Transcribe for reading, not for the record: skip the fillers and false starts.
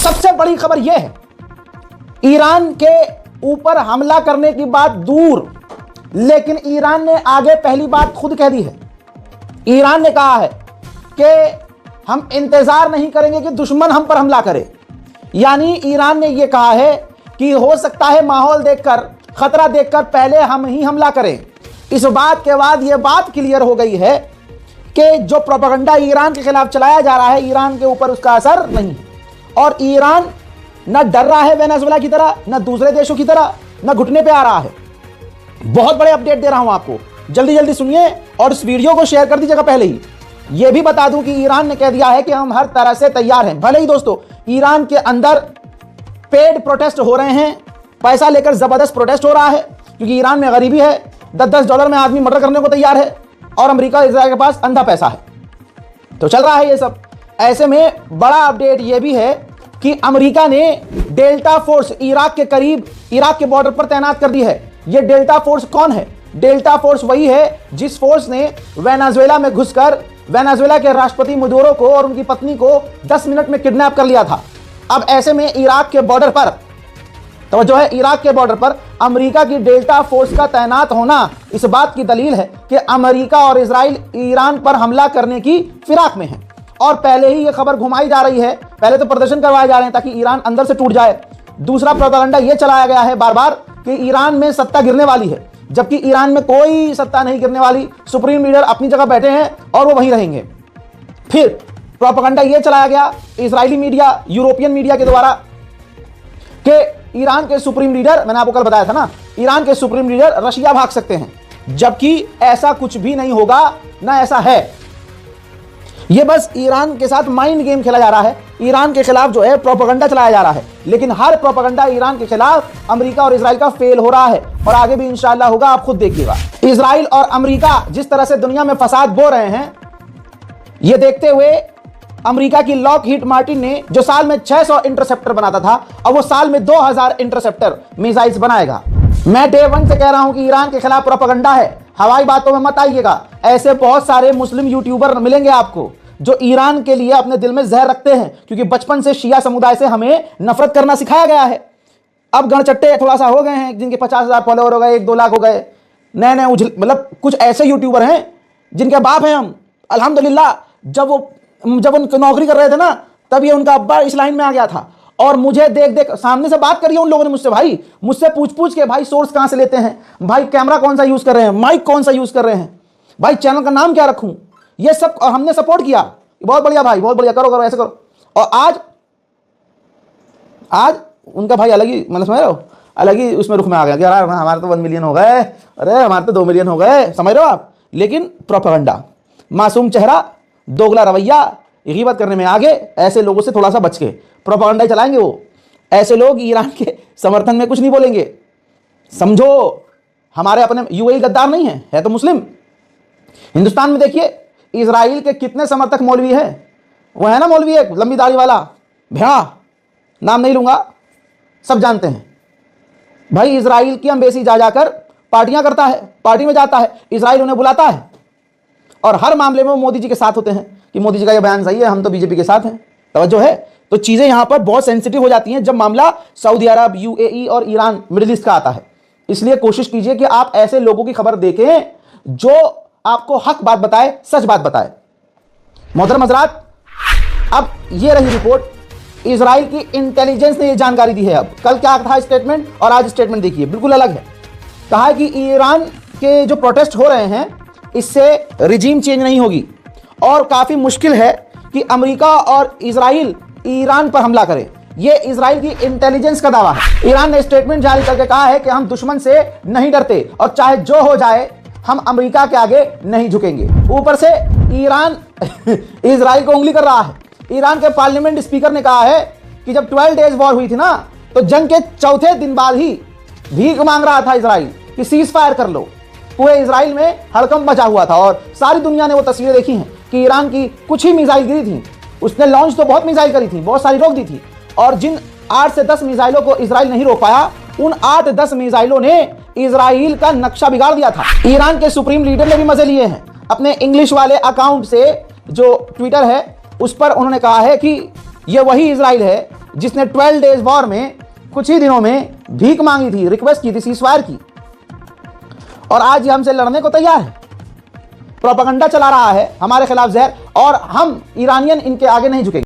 सबसे बड़ी खबर यह है, ईरान के ऊपर हमला करने की बात दूर, लेकिन ईरान ने आगे पहली बात खुद कह दी है। ईरान ने कहा है कि हम इंतजार नहीं करेंगे कि दुश्मन हम पर हमला करे। यानी ईरान ने यह कहा है कि हो सकता है माहौल देखकर, खतरा देखकर पहले हम ही हमला करें। इस बात के बाद यह बात क्लियर हो गई है कि जो प्रोपेगेंडा ईरान के खिलाफ चलाया जा रहा है, ईरान के ऊपर उसका असर नहीं है। और ईरान न डर रहा है वेनेजुएला की तरह, न दूसरे देशों की तरह, न घुटने पे आ रहा है। बहुत बड़े अपडेट दे रहा हूं आपको, जल्दी जल्दी सुनिए और इस वीडियो को शेयर कर दीजिएगा। पहले ही यह भी बता दूं कि ईरान ने कह दिया है कि हम हर तरह से तैयार हैं। भले ही दोस्तों ईरान के अंदर पेड प्रोटेस्ट हो रहे हैं, पैसा लेकर जबरदस्त प्रोटेस्ट हो रहा है, क्योंकि ईरान में गरीबी है, $10 में आदमी मर्डर करने को तैयार है, और अमेरिका इजराइल के पास अंधा पैसा है, तो चल रहा है ये सब। ऐसे में बड़ा अपडेट यह भी है कि अमेरिका ने डेल्टा फोर्स इराक के करीब, इराक के बॉर्डर पर तैनात कर दी है। यह डेल्टा फोर्स कौन है? डेल्टा फोर्स वही है जिस फोर्स ने वेनेजुएला में घुसकर वेनेजुएला के राष्ट्रपति मदुरो को और उनकी पत्नी को 10 मिनट में किडनैप कर लिया था। अब ऐसे में इराक के बॉर्डर पर, तो जो है इराक के बॉर्डर पर अमेरिका की डेल्टा फोर्स का तैनात होना इस बात की दलील है कि अमेरिका और इजराइल ईरान पर हमला करने की फिराक में है। और पहले ही यह खबर घुमाई जा रही है, पहले तो प्रदर्शन करवाए जा रहे हैं ताकि ईरान अंदर से टूट जाए। दूसरा प्रोपेगेंडा यह चलाया गया है बार बार कि ईरान में सत्ता गिरने वाली है, जबकि ईरान में कोई सत्ता नहीं गिरने वाली। सुप्रीम लीडर अपनी जगह बैठे हैं और वो वहीं रहेंगे। फिर प्रोपेगेंडा यह चलाया गया इजरायली मीडिया, यूरोपियन मीडिया के द्वारा कि ईरान के सुप्रीम लीडर, मैंने आपको कल बताया था ना, ईरान के सुप्रीम लीडर रशिया भाग सकते हैं, जबकि ऐसा कुछ भी नहीं होगा, ना ऐसा है। यह बस ईरान के साथ माइंड गेम खेला जा रहा है, ईरान के खिलाफ जो है प्रोपेगेंडा चलाया जा रहा है। लेकिन हर प्रोपेगेंडा ईरान के खिलाफ अमेरिका और इजराइल का फेल हो रहा है, और आगे भी इंशाअल्लाह होगा, आप खुद देखिएगा। इजराइल और अमेरिका जिस तरह से दुनिया में फसाद बो रहे हैं, यह देखते हुए अमेरिका की लॉकहीड मार्टिन ने जो साल में 600 इंटरसेप्टर बनाता था, अब वो साल में 2000 इंटरसेप्टर मिसाइल्स बनाएगा। मैं डे 1 से कह रहा हूं कि ईरान के खिलाफ प्रोपेगेंडा है, हवाई बातों में मत आइएगा। ऐसे बहुत सारे मुस्लिम यूट्यूबर मिलेंगे आपको जो ईरान के लिए अपने दिल में जहर रखते हैं, क्योंकि बचपन से शिया समुदाय से हमें नफरत करना सिखाया गया है। अब गणचट्टे थोड़ा सा हो गए हैं, जिनके 50,000 फॉलोअर हो गए, 1-2 लाख हो गए, नए नए मतलब कुछ ऐसे यूट्यूबर हैं जिनके बाप हैं हम। अल्हम्दुलिल्लाह जब उनकी नौकरी कर रहे थे ना, तब ये उनका अब्बा इस लाइन में आ गया था, और मुझे देख देख सामने से बात करी है उन लोगों ने मुझसे, भाई मुझसे पूछ के, भाई सोर्स कहां से लेते हैं, भाई कैमरा कौन सा यूज कर रहे हैं, माइक कौन सा यूज कर रहे हैं, भाई चैनल का नाम क्या रखूं, ये सब, और हमने सपोर्ट किया। बहुत बढ़िया भाई, बहुत बढ़िया, करो ऐसे करो। और आज उनका भाई अलग ही, मतलब समझ रहे हो, अलग ही उसमें रुख में आ गया कि यार हमारे तो 1 मिलियन हो गए, अरे हमारे तो 2 मिलियन हो गए, समझ रहे हो आप। लेकिन प्रोपेगेंडा, मासूम चेहरा, दोगला रवैया, ग़ीबत करने में आगे, ऐसे लोगों से थोड़ा सा बच के प्रोपेगेंडा चलाएंगे वो। ऐसे लोग ईरान के समर्थन में कुछ नहीं बोलेंगे। समझो, हमारे अपने यूएई गद्दार नहीं है तो मुस्लिम। हिंदुस्तान में देखिए इजराइल के कितने समर्थक मौलवी हैं। वो है ना मौलवी एक लंबी दाढ़ी वाला भेड़ा, नाम नहीं लूंगा, सब जानते हैं। भाई इजराइल की एम्बेसी जाकर पार्टियां करता है, पार्टी में जाता है, इजराइल उन्हें बुलाता है, और हर मामले में वो मोदी जी के साथ होते हैं कि मोदी जी का ये बयान सही है, हम तो बीजेपी के साथ हैं। तवज्जो है। तो चीजें यहां पर बहुत सेंसिटिव हो जाती हैं जब मामला सऊदी अरब, यूएई और ईरान, मिडिल ईस्ट का आता है। इसलिए कोशिश कीजिए कि आप ऐसे लोगों की खबर देखें जो आपको हक बात बताए, सच बात बताए। मोहतरम हज़रात, अब ये रही रिपोर्ट, इजराइल की इंटेलिजेंस ने ये जानकारी दी है। अब कल क्या था स्टेटमेंट और आज स्टेटमेंट देखिए, बिल्कुल अलग है। कहा है कि ईरान के जो प्रोटेस्ट हो रहे हैं, इससे रिजीम चेंज नहीं होगी, और काफी मुश्किल है कि अमेरिका और इजराइल ईरान पर हमला करे। ये इजराइल की इंटेलिजेंस का दावा है। ईरान ने स्टेटमेंट जारी करके कहा है कि हम दुश्मन से नहीं डरते, और चाहे जो हो जाए हम अमेरिका के आगे नहीं झुकेंगे। ऊपर से ईरान इजराइल को उंगली कर रहा है। ईरान के पार्लियामेंट स्पीकर ने कहा है कि जब 12 डेज वॉर हुई थी ना, तो जंग के चौथे दिन बाद ही भीख मांग रहा था इजराइल कि सीज फायर कर लो। पूरे इजराइल में हड़कंप मचा हुआ था, और सारी दुनिया ने वो तस्वीरें देखी हैं कि ईरान की कुछ ही मिसाइल गिरी थी। उसने लॉन्च तो बहुत मिसाइल करी थी, बहुत सारी रोक दी थी, और जिन 8 से 10 मिसाइलों को इजराइल नहीं रोक पाया, उन 8-10 मिसाइलों ने इजराइल का नक्शा बिगाड़ दिया था। ईरान के सुप्रीम लीडर ने भी मजे लिए हैं। अपने इंग्लिश वाले अकाउंट से जो ट्विटर है उस पर उन्होंने कहा है कि यह वही इजराइल है जिसने 12 डेज वॉर में कुछ ही दिनों में भीख मांगी थी, रिक्वेस्ट की थी सीज़फायर की, और आज ये हमसे लड़ने को तैयार है, प्रोपेगेंडा चला रहा है हमारे खिलाफ जहर, और हम ईरानियन इनके आगे नहीं झुकेंगे।